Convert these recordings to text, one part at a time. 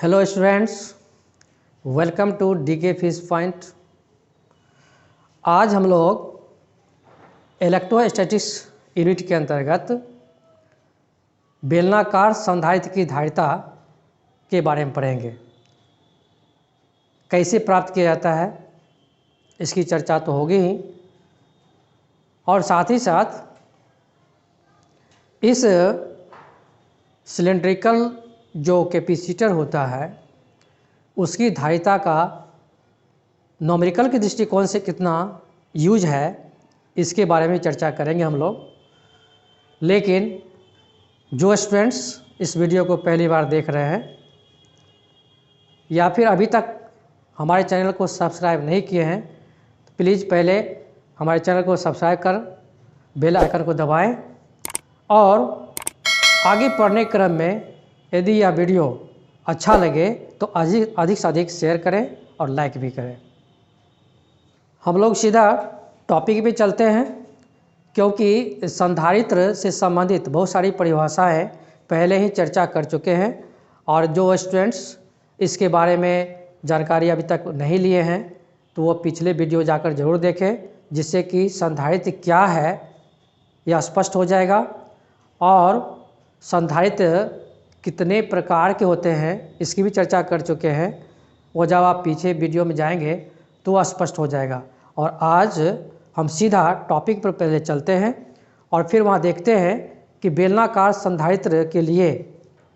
Hello students, welcome to DK fish point. आज हम लोग इलेक्ट्रोस्टैटिक्स यूनिट के अंतर्गत बेलनाकार संधारित्र की धारिता के बारे में पढ़ेंगे। कैसे प्राप्त किया जाता है इसकी चर्चा तो होगी ही, और साथ ही साथ इस सिलेंड्रिकल जो कैपेसिटर होता है उसकी धारिता का न्यूमेरिकल के दृष्टिकोण से कितना यूज है इसके बारे में चर्चा करेंगे हम लोग। लेकिन जो स्टूडेंट्स इस वीडियो को पहली बार देख रहे हैं या फिर अभी तक हमारे चैनल को सब्सक्राइब नहीं किए हैं तो प्लीज़ पहले हमारे चैनल को सब्सक्राइब कर बेल आइकन को दबाएं, और आगे पढ़ने के क्रम में यदि यह वीडियो अच्छा लगे तो अधिक से अधिक शेयर करें और लाइक भी करें। हम लोग सीधा टॉपिक पे चलते हैं, क्योंकि संधारित्र से संबंधित बहुत सारी परिभाषाएं पहले ही चर्चा कर चुके हैं, और जो स्टूडेंट्स इसके बारे में जानकारी अभी तक नहीं लिए हैं तो वो पिछले वीडियो जाकर ज़रूर देखें, जिससे कि संधारित्र क्या है यह स्पष्ट हो जाएगा, और संधारित्र कितने प्रकार के होते हैं इसकी भी चर्चा कर चुके हैं। वो जब आप पीछे वीडियो में जाएंगे तो वह स्पष्ट हो जाएगा। और आज हम सीधा टॉपिक पर पहले चलते हैं और फिर वहाँ देखते हैं कि बेलनाकार संधारित्र के लिए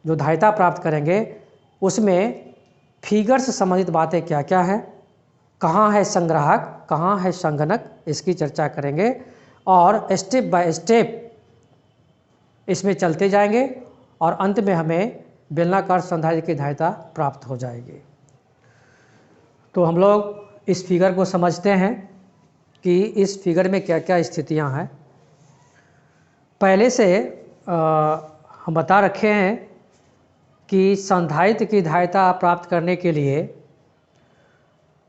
जो धारिता प्राप्त करेंगे उसमें फिगर से संबंधित बातें क्या क्या है, कहाँ है संग्राहक, कहाँ है संघनक, इसकी चर्चा करेंगे और स्टेप बाय स्टेप इसमें चलते जाएंगे और अंत में हमें बेलनाकार संधारित्र की धारिता प्राप्त हो जाएगी। तो हम लोग इस फिगर को समझते हैं कि इस फिगर में क्या क्या स्थितियां हैं। पहले से हम बता रखे हैं कि संधारित्र की धारिता प्राप्त करने के लिए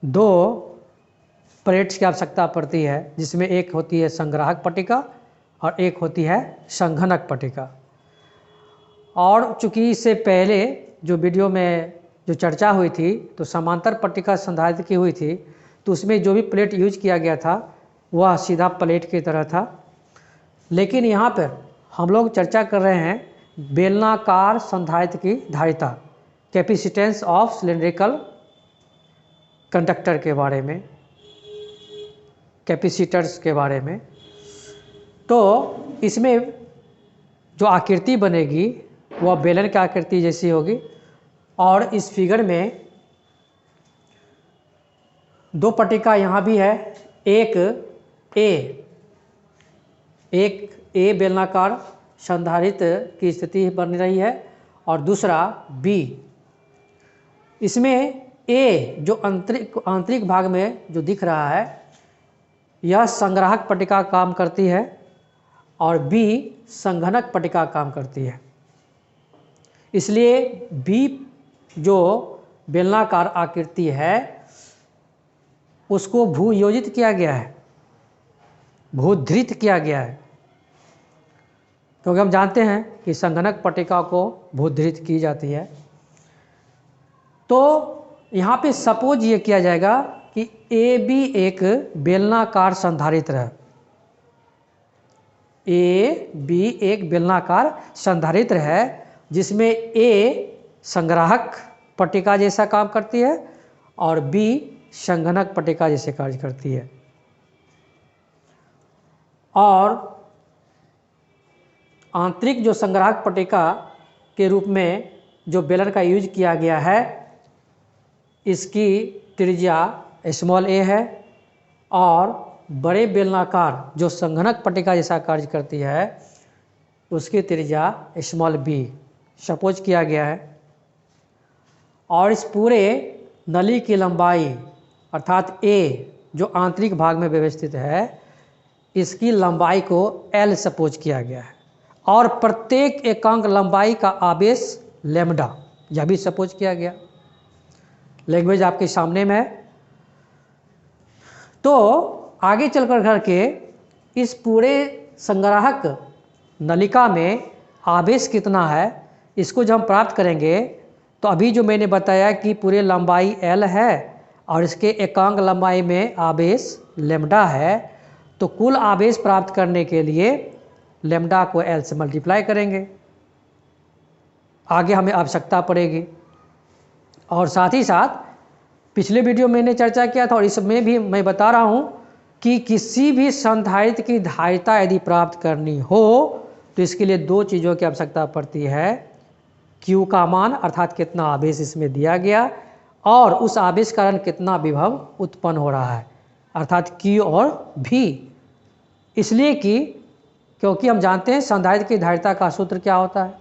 दो प्लेट्स की आवश्यकता पड़ती है, जिसमें एक होती है संग्राहक पट्टिका और एक होती है संघनक पट्टिका। और चूँकि इससे पहले जो वीडियो में जो चर्चा हुई थी तो समांतर पट्टिका संधारित्र की हुई थी, तो उसमें जो भी प्लेट यूज किया गया था वह सीधा प्लेट की तरह था। लेकिन यहाँ पर हम लोग चर्चा कर रहे हैं बेलनाकार संधारित्र की धारिता, कैपेसिटेंस ऑफ सिलेंड्रिकल कंडक्टर के बारे में, कैपेसिटर्स के बारे में। तो इसमें जो आकृति बनेगी वह बेलन की आकृति जैसी होगी, और इस फिगर में दो पट्टिका यहाँ भी है, एक ए बेलनाकार संधारित्र की स्थिति बन रही है और दूसरा बी। इसमें ए जो आंतरिक भाग में जो दिख रहा है यह संग्राहक पट्टिका काम करती है और बी संघनक पट्टिका काम करती है। इसलिए बी जो बेलनाकार आकृति है उसको भूयोजित किया गया है, भूधृत किया गया है, क्योंकि हम जानते हैं कि संघनक पट्टिका को भूधृत की जाती है। तो यहाँ पे सपोज ये किया जाएगा कि ए बी एक बेलनाकार संधारित्र है, ए बी एक बेलनाकार संधारित्र है जिसमें ए संग्राहक पट्टिका जैसा काम करती है और बी संघनक पट्टिका जैसे कार्य करती है। और आंतरिक जो संग्राहक पट्टिका के रूप में जो बेलन का यूज किया गया है इसकी त्रिज्या स्मॉल ए है, और बड़े बेलनाकार जो संघनक पट्टिका जैसा कार्य करती है उसकी त्रिज्या स्मॉल बी सपोज किया गया है। और इस पूरे नली की लंबाई अर्थात ए जो आंतरिक भाग में व्यवस्थित है इसकी लंबाई को एल सपोज किया गया है, और प्रत्येक एकांक लंबाई का आवेश लैम्डा यह भी सपोज किया गया। लैंग्वेज आपके सामने में है। तो आगे चलकर करके इस पूरे संग्राहक नलिका में आवेश कितना है इसको जब हम प्राप्त करेंगे तो अभी जो मैंने बताया कि पूरे लंबाई L है और इसके एकांक लंबाई में आवेश लेम्डा है, तो कुल आवेश प्राप्त करने के लिए लेम्डा को L से मल्टीप्लाई करेंगे, आगे हमें आवश्यकता पड़ेगी। और साथ ही साथ पिछले वीडियो में मैंने चर्चा किया था और इसमें भी मैं बता रहा हूँ कि किसी भी संधारित्र की धारिता यदि प्राप्त करनी हो तो इसके लिए दो चीज़ों की आवश्यकता पड़ती है, Q का मान अर्थात कितना आवेश इसमें दिया गया और उस आवेश के कारण कितना विभव उत्पन्न हो रहा है अर्थात Q और V। इसलिए कि क्योंकि हम जानते हैं संधारित्र की धारिता का सूत्र क्या होता है,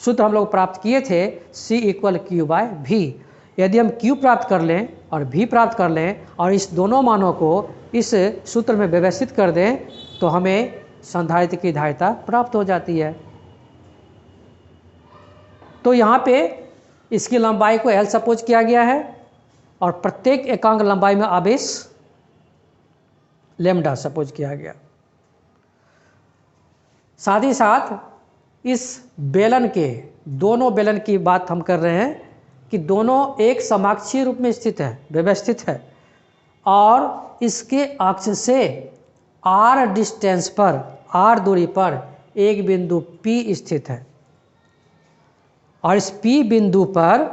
सूत्र हम लोग प्राप्त किए थे C = Q/V। यदि हम Q प्राप्त कर लें और V प्राप्त कर लें और इस दोनों मानों को इस सूत्र में व्यवस्थित कर दें तो हमें संधारित्र की धारिता प्राप्त हो जाती है। तो यहाँ पे इसकी लंबाई को L सपोज किया गया है और प्रत्येक एकांक लंबाई में आवेश लेम्डा सपोज किया गया। साथ ही साथ इस बेलन के दोनों बेलन की बात हम कर रहे हैं कि दोनों एक समाक्षीय रूप में स्थित है, व्यवस्थित है और इसके अक्ष से r डिस्टेंस पर, r दूरी पर एक बिंदु P स्थित है और इस P बिंदु पर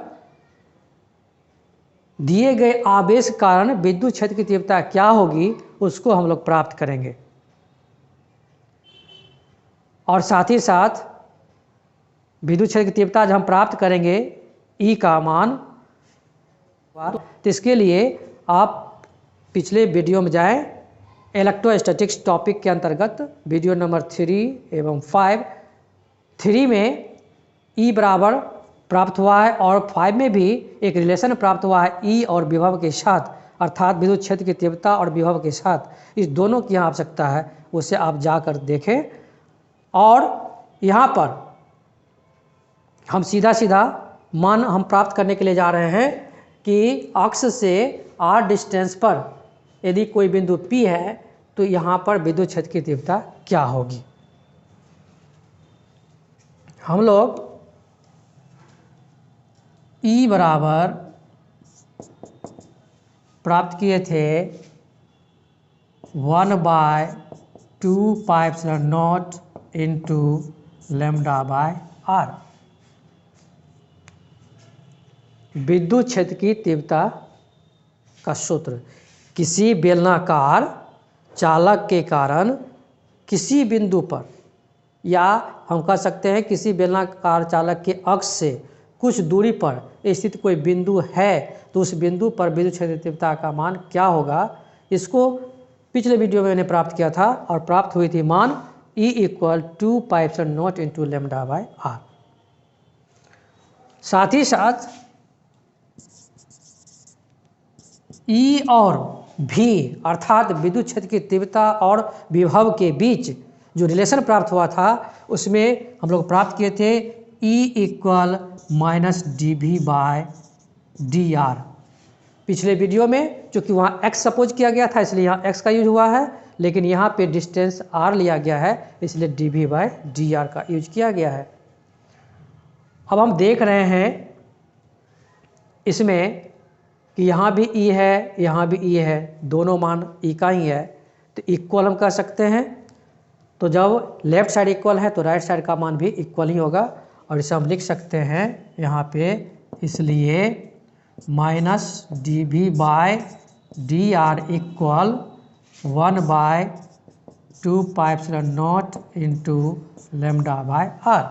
दिए गए आवेश के कारण विद्युत क्षेत्र की तीव्रता क्या होगी उसको हम लोग प्राप्त करेंगे। और साथ ही साथ विद्युत क्षेत्र की तीव्रता जब हम प्राप्त करेंगे E का मान, तो इसके लिए आप पिछले वीडियो में जाएं, इलेक्ट्रोस्टैटिक्स टॉपिक के अंतर्गत वीडियो नंबर 3 एवं 5, 3 में E बराबर प्राप्त हुआ है और 5 में भी एक रिलेशन प्राप्त हुआ है E और विभव के साथ अर्थात विद्युत क्षेत्र की तीव्रता और विभव के साथ, इस दोनों की यहाँ आवश्यकता है, उसे आप जाकर देखें। और यहाँ पर हम सीधा सीधा मान हम प्राप्त करने के लिए जा रहे हैं कि अक्ष से r डिस्टेंस पर यदि कोई बिंदु P है तो यहाँ पर विद्युत क्षेत्र की तीव्रता क्या होगी। हम लोग E बराबर प्राप्त किए थे 1/2 π0 इंटू λ/r, विद्युत क्षेत्र की तीव्रता का सूत्र। किसी बेलनाकार चालक के कारण किसी बिंदु पर, या हम कह सकते हैं किसी बेलनाकार चालक के अक्ष से कुछ दूरी पर स्थित कोई बिंदु है तो उस बिंदु पर विद्युत क्षेत्र की तीव्रता का मान क्या होगा, इसको पिछले वीडियो में मैंने प्राप्त किया था और प्राप्त हुई थी मान E = 2 π0 इंटू λ/r। साथ ही साथ E और V अर्थात विद्युत क्षेत्र की तीव्रता और विभव के बीच जो रिलेशन प्राप्त हुआ था उसमें हम लोग प्राप्त किए थे E = -dV/dr। पिछले वीडियो में चूँकि वहाँ x सपोज किया गया था इसलिए यहाँ x का यूज हुआ है, लेकिन यहाँ पे डिस्टेंस r लिया गया है इसलिए dV/dr का यूज किया गया है। अब हम देख रहे हैं इसमें कि यहाँ भी E है, यहाँ भी E है, दोनों मान E का ही है तो इक्वल हम कह सकते हैं। तो जब लेफ्ट साइड इक्वल है तो राइट साइड का मान भी इक्वल ही होगा और इसे हम लिख सकते हैं यहाँ पे, इसलिए -dV/dr = 1/2 π0 इंटू λ/r।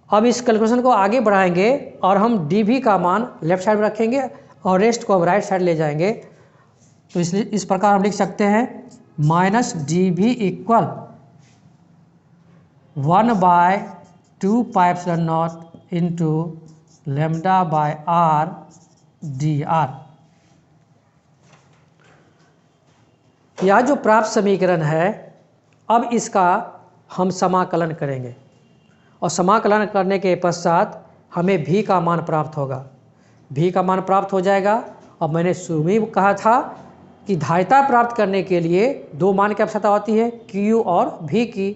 अब इस कैलकुलेशन को आगे बढ़ाएंगे और हम dV का मान लेफ्ट साइड में रखेंगे और रेस्ट को हम राइट साइड ले जाएंगे। तो इसलिए इस प्रकार हम लिख सकते हैं -dV = 1/2 π0 इंटू λ/r dr। यह जो प्राप्त समीकरण है अब इसका हम समाकलन करेंगे और समाकलन करने के पश्चात हमें V का मान प्राप्त होगा। V का मान प्राप्त हो जाएगा। अब मैंने शुरू में कहा था कि धारिता प्राप्त करने के लिए दो मान की आवश्यकता होती है, Q और V की।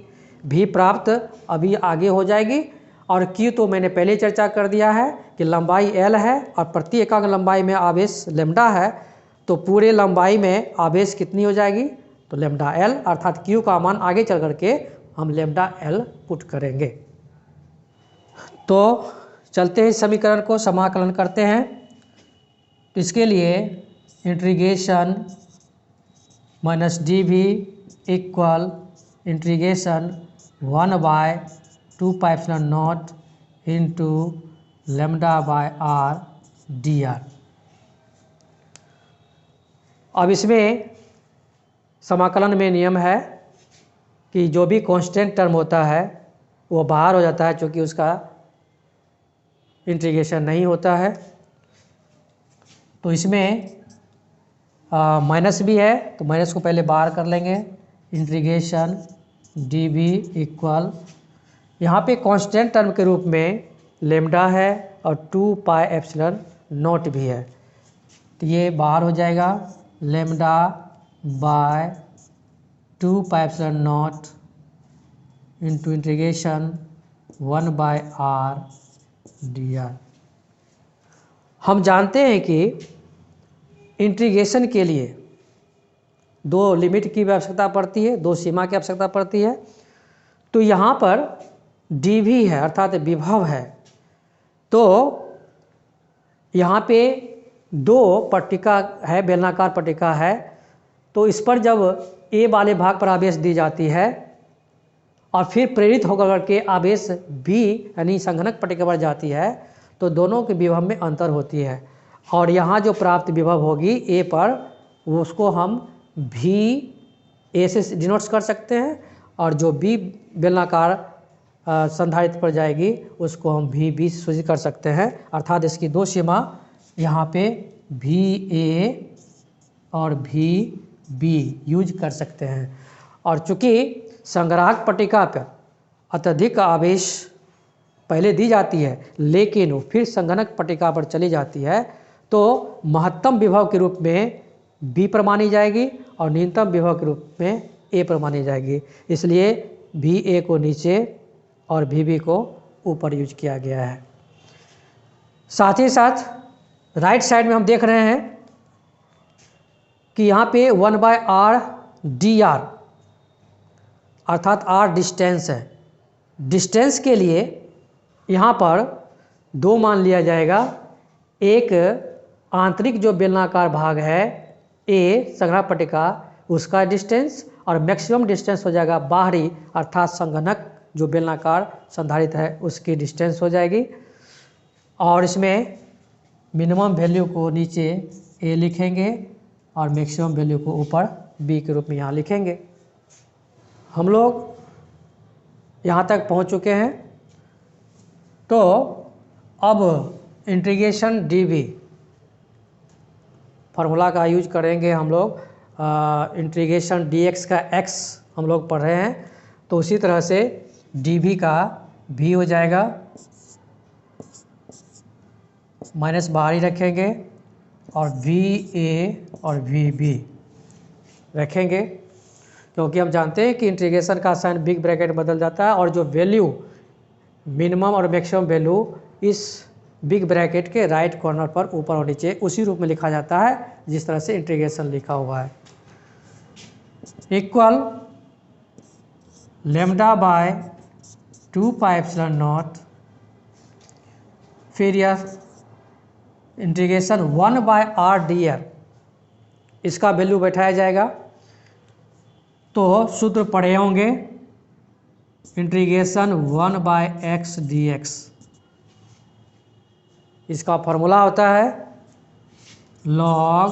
V प्राप्त अभी आगे हो जाएगी और Q तो मैंने पहले चर्चा कर दिया है कि लंबाई L है और प्रति एकांक लंबाई में आवेश लैम्डा है, तो पूरे लंबाई में आवेश कितनी हो जाएगी, तो लैम्डा L, अर्थात Q का मान आगे चल करके हम लैम्डा L पुट करेंगे। तो चलते हैं समीकरण को समाकलन करते हैं। तो इसके लिए integration minus D V equal integration 1/2π0 into λ/r dr। अब इसमें समाकलन में नियम है कि जो भी कांस्टेंट टर्म होता है वो बाहर हो जाता है, क्योंकि उसका इंटीग्रेशन नहीं होता है। तो इसमें माइनस भी है, तो माइनस को पहले बाहर कर लेंगे। इंटीग्रेशन डी वी इक्वल, यहाँ पे कांस्टेंट टर्म के रूप में लैम्डा है और 2πε0 भी है, तो ये बाहर हो जाएगा λ/2πε0 इंटू इंटीग्रेशन 1/r dr। हम जानते हैं कि इंटीग्रेशन के लिए दो लिमिट की आवश्यकता पड़ती है, दो सीमा की आवश्यकता पड़ती है। तो यहाँ पर dv है अर्थात विभव है, तो यहाँ पे दो पट्टिका है, बेलनाकार पट्टिका है, तो इस पर जब A वाले भाग पर आवेश दी जाती है और फिर प्रेरित होकर के आवेश B यानी संघनक पट्टिका पर जाती है, तो दोनों के विभव में अंतर होती है। और यहाँ जो प्राप्त विभव होगी A पर, उसको हम VA से डिनोट कर सकते हैं, और जो B बेलनाकार संधारित्र पर जाएगी उसको हम VB से सूचित कर सकते हैं। अर्थात इसकी दो सीमा यहाँ पे VA और VB यूज कर सकते हैं। और चूँकि संग्राहक पट्टिका पर अत्यधिक आवेश पहले दी जाती है, लेकिन वो फिर संघनक पट्टिका पर चली जाती है, तो महत्तम विभव के रूप में B पर मानी जाएगी और न्यूनतम विभव के रूप में A पर मानी जाएगी। इसलिए VA को नीचे और VB को ऊपर यूज किया गया है। साथ ही साथ राइट साइड में हम देख रहे हैं कि यहाँ पे 1/r dr अर्थात r डिस्टेंस है। डिस्टेंस के लिए यहाँ पर दो मान लिया जाएगा। एक आंतरिक जो बेलनाकार भाग है A संग्राहक पट्टिका, उसका डिस्टेंस, और मैक्सिमम डिस्टेंस हो जाएगा बाहरी अर्थात संघनक जो बेलनाकार संधारित्र है उसकी डिस्टेंस हो जाएगी। और इसमें मिनिमम वैल्यू को नीचे A लिखेंगे और मैक्सिमम वैल्यू को ऊपर B के रूप में यहाँ लिखेंगे। हम लोग यहाँ तक पहुँच चुके हैं। तो अब इंटीग्रेशन dV फार्मूला का यूज करेंगे हम लोग। इंटीग्रेशन dx का x हम लोग पढ़ रहे हैं, तो उसी तरह से dV का v हो जाएगा, माइनस बाहर ही रखेंगे और VA और VB रखेंगे, क्योंकि हम जानते हैं कि इंटीग्रेशन का साइन बिग ब्रैकेट बदल जाता है और जो वैल्यू मिनिमम और मैक्सिमम वैल्यू इस बिग ब्रैकेट के राइट कॉर्नर पर ऊपर और नीचे उसी रूप में लिखा जाता है जिस तरह से इंटीग्रेशन लिखा हुआ है। इक्वल λ/2πε0, फिर यह इंटीग्रेशन 1/r dr, इसका वैल्यू बैठाया जाएगा। तो सूत्र पढ़े होंगे, इंटीग्रेशन 1/x dx, इसका फॉर्मूला होता है log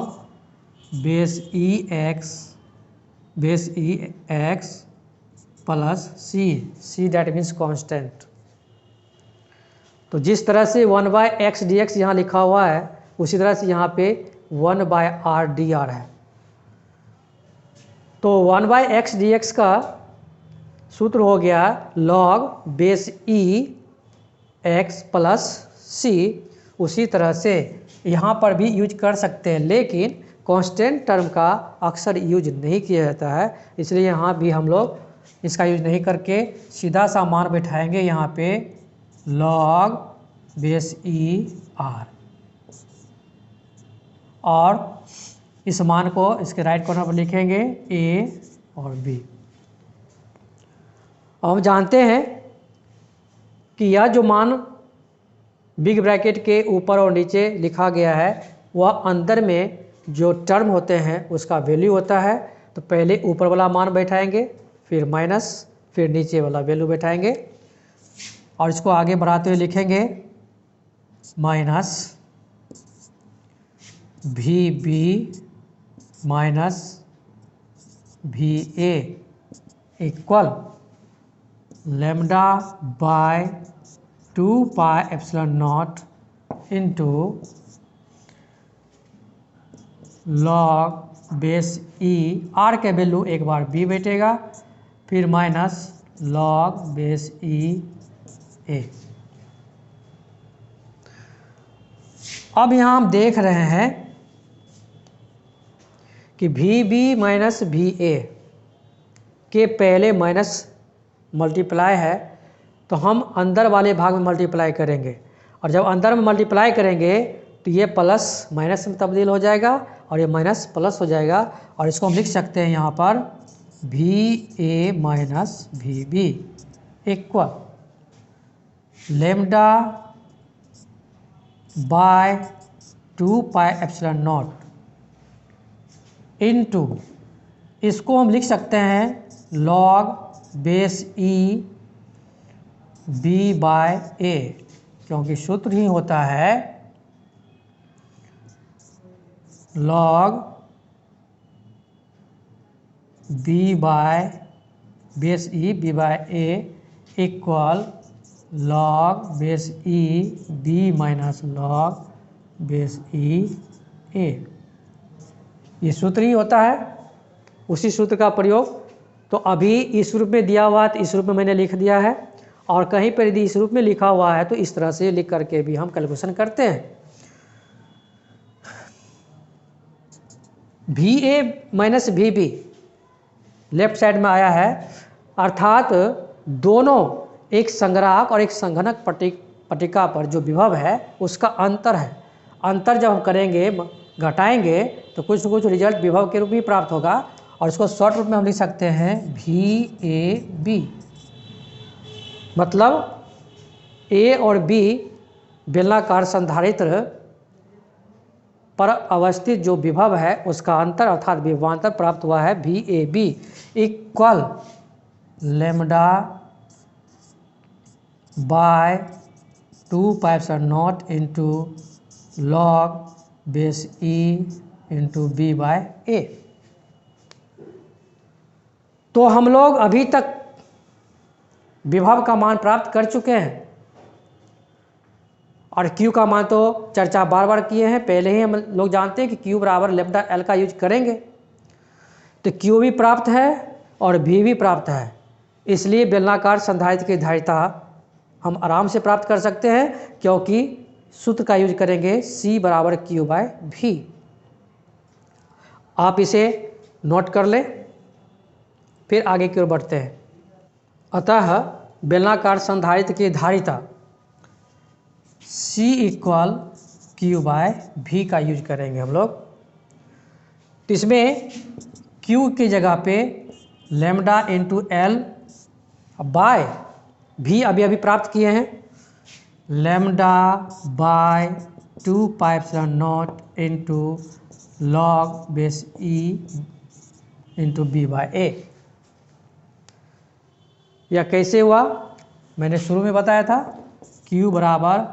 base x plus c that means constant. तो जिस तरह से 1/x dx यहाँ लिखा हुआ है, उसी तरह से यहाँ पे 1/r dr है। तो 1/x dx का सूत्र हो गया log base x plus c। उसी तरह से यहाँ पर भी यूज कर सकते हैं, लेकिन कांस्टेंट टर्म का अक्सर यूज नहीं किया जाता है, इसलिए यहाँ भी हम लोग इसका यूज नहीं करके सीधा सा मान बैठाएंगे यहाँ पे log बेस ई आर, और इस मान को इसके राइट कॉर्नर पर लिखेंगे ए और बी। अब हम जानते हैं कि यह जो मान बिग ब्रैकेट के ऊपर और नीचे लिखा गया है वह अंदर में जो टर्म होते हैं उसका वैल्यू होता है। तो पहले ऊपर वाला मान बैठाएंगे, फिर माइनस, फिर नीचे वाला वैल्यू बैठाएंगे और इसको आगे बढ़ाते हुए लिखेंगे minus V B minus V A equal lambda by 2 pi epsilon not into log base e, R के वैल्यू एक बार बी बैठेगा, फिर minus log base E A. अब यहाँ हम देख रहे हैं कि V B minus V A के पहले माइनस मल्टीप्लाई है तो हम अंदर वाले भाग में मल्टीप्लाई करेंगे, और जब अंदर में मल्टीप्लाई करेंगे तो ये प्लस माइनस में तब्दील हो जाएगा और ये माइनस प्लस हो जाएगा, और इसको हम लिख सकते हैं यहाँ पर V A minus V B equal lambda by 2 pi epsilon naught into, इसको हम लिख सकते हैं log base E B by A, क्योंकि सूत्र ही होता है log B by base E B by A equal log base E B minus log base E A. ये सूत्र ही होता है, उसी सूत्र का प्रयोग। तो अभी इस रूप में दिया हुआ है तो इस रूप में मैंने लिख दिया है, और कहीं पर यदि इस रूप में लिखा हुआ है तो इस तरह से लिख करके भी हम कैलकुलेशन करते हैं। V A minus V B left side में आया है, अर्थात दोनों एक संग्राहक और एक संघनक पट्टिका पर जो विभव है उसका अंतर है। अंतर जब हम करेंगे, घटाएंगे, तो कुछ न कुछ रिजल्ट विभव के रूप में प्राप्त होगा, और इसको शॉर्ट रूप में हम लिख सकते हैं वी ए बी। मतलब ए और बी बेलनाकार संधारित्र पर अवस्थित जो विभव है उसका अंतर अर्थात विभवांतर प्राप्त हुआ है V A B equal lambda by 2 pi epsilon not into log base E into B by A. तो हम लोग अभी तक विभव का मान प्राप्त कर चुके हैं, और Q का मान तो चर्चा बार बार किए हैं, पहले ही हम लोग जानते हैं कि Q बराबर लेमडा L का यूज करेंगे, तो Q भी प्राप्त है और V भी प्राप्त है। इसलिए बेलनाकार संधारित्र की धारिता हम आराम से प्राप्त कर सकते हैं, क्योंकि सूत्र का यूज करेंगे C बराबर Q बाय V। आप इसे नोट कर लें, फिर आगे की ओर बढ़ते हैं। अतः बेलनाकार संधारित्र की धारिता C equal Q by V का यूज करेंगे हम लोग। तो इसमें Q की जगह पे lambda into L by V अभी अभी प्राप्त किए हैं, lambda by 2 pi epsilon not into log base E into B by A. यह कैसे हुआ, मैंने शुरू में बताया था Q बराबर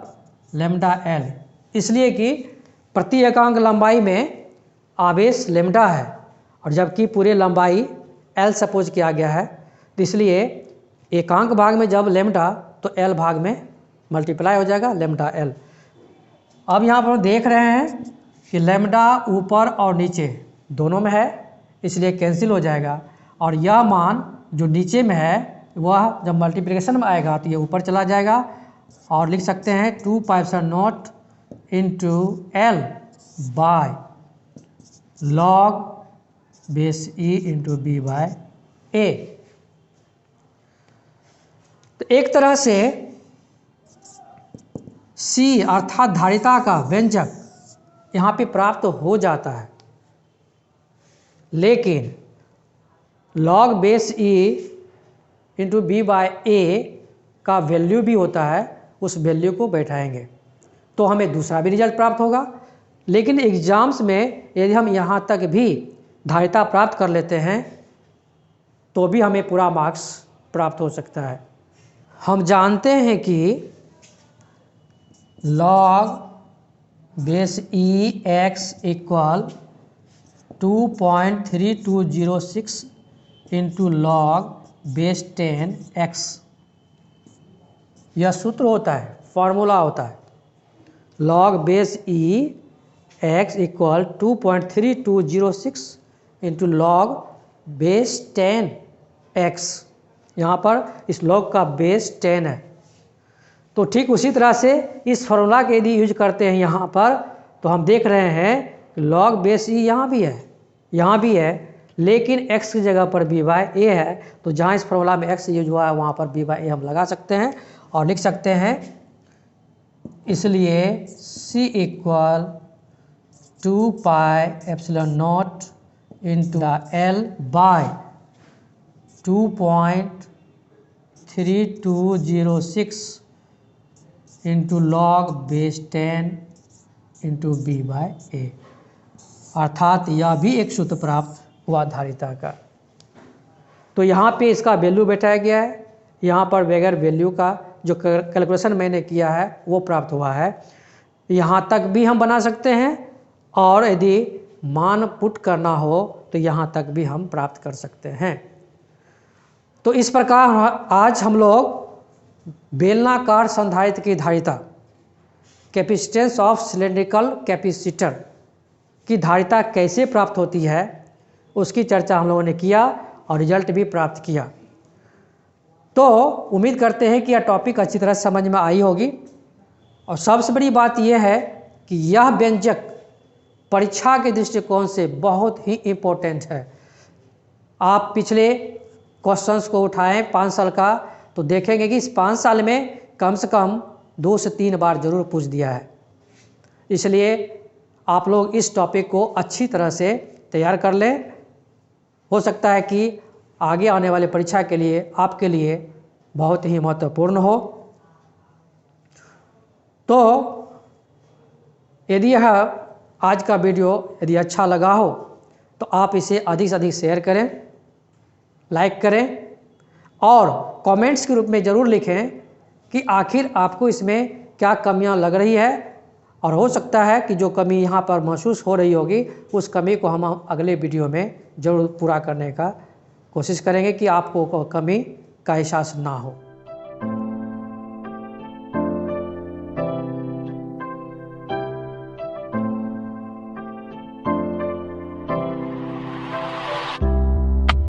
लेमडा एल, इसलिए कि प्रति एकांक लंबाई में आवेश लेमडा है, और जबकि पूरे लंबाई एल सपोज किया गया है, तो इसलिए एकांक भाग में जब लेमडा तो एल भाग में मल्टीप्लाई हो जाएगा लेमडा एल। अब यहाँ पर देख रहे हैं कि लेमडा ऊपर और नीचे दोनों में है, इसलिए कैंसिल हो जाएगा, और यह मान जो नीचे में है वह जब मल्टीप्लिकेशन में आएगा तो ये ऊपर चला जाएगा, और लिख सकते हैं 2 pi epsilon not into L by log base E into B by A. तो एक तरह से C अर्थात धारिता का व्यंजक यहाँ पे प्राप्त हो जाता है, लेकिन log base E into B by A का वैल्यू भी होता है, उस वैल्यू को बैठाएंगे तो हमें दूसरा भी रिजल्ट प्राप्त होगा। लेकिन एग्जाम्स में यदि हम यहाँ तक भी धारिता प्राप्त कर लेते हैं तो भी हमें पूरा मार्क्स प्राप्त हो सकता है। हम जानते हैं कि log base E X equal 2.3206 into log base 10 X, यह सूत्र होता है, फॉर्मूला होता है। log base E X equal 2.3206 into log base 10 X. यहाँ पर इस log का बेस 10 है, तो ठीक उसी तरह से इस फॉर्मूला के यदि यूज करते हैं यहाँ पर, तो हम देख रहे हैं log बेस ई यहाँ भी है, यहाँ भी है, लेकिन x की जगह पर b बाय ए है, तो जहाँ इस फॉर्मूला में x यूज हुआ है वहाँ पर b बाय ए हम लगा सकते हैं और लिख सकते हैं। इसलिए c equal 2 pi epsilon not into l by 2.3206 into log base 10 into B by A, अर्थात यह भी एक सूत्र प्राप्त हुआ धारिता का। तो यहाँ पे इसका वैल्यू बैठाया गया है, यहाँ पर बगैर वैल्यू का जो कैलकुलेशन मैंने किया है वो प्राप्त हुआ है। यहाँ तक भी हम बना सकते हैं और यदि मान पुट करना हो तो यहाँ तक भी हम प्राप्त कर सकते हैं। तो इस प्रकार आज हम लोग बेलनाकार संधारित्र की धारिता, कैपेसिटेंस ऑफ सिलेंड्रिकल कैपेसिटर की धारिता कैसे प्राप्त होती है उसकी चर्चा हम लोगों ने किया और रिजल्ट भी प्राप्त किया। तो उम्मीद करते हैं कि यह टॉपिक अच्छी तरह समझ में आई होगी। और सबसे बड़ी बात यह है कि यह व्यंजक परीक्षा के दृष्टिकोण से बहुत ही इम्पोर्टेंट है। आप पिछले क्वेश्चंस को उठाएं 5 साल का, तो देखेंगे कि इस 5 साल में कम से कम 2 से 3 बार जरूर पूछ दिया है। इसलिए आप लोग इस टॉपिक को अच्छी तरह से तैयार कर लें। हो सकता है कि आगे आने वाले परीक्षा के लिए आपके लिए बहुत ही महत्वपूर्ण हो। तो यदि यह आज का वीडियो यदि अच्छा लगा हो तो आप इसे अधिक से अधिक शेयर करें, लाइक करें और कमेंट्स के रूप में ज़रूर लिखें कि आखिर आपको इसमें क्या कमियां लग रही है, और हो सकता है कि जो कमी यहाँ पर महसूस हो रही होगी उस कमी को हम अगले वीडियो में ज़रूर पूरा करने का कोशिश करेंगे कि आपको कमी का एहसास ना हो।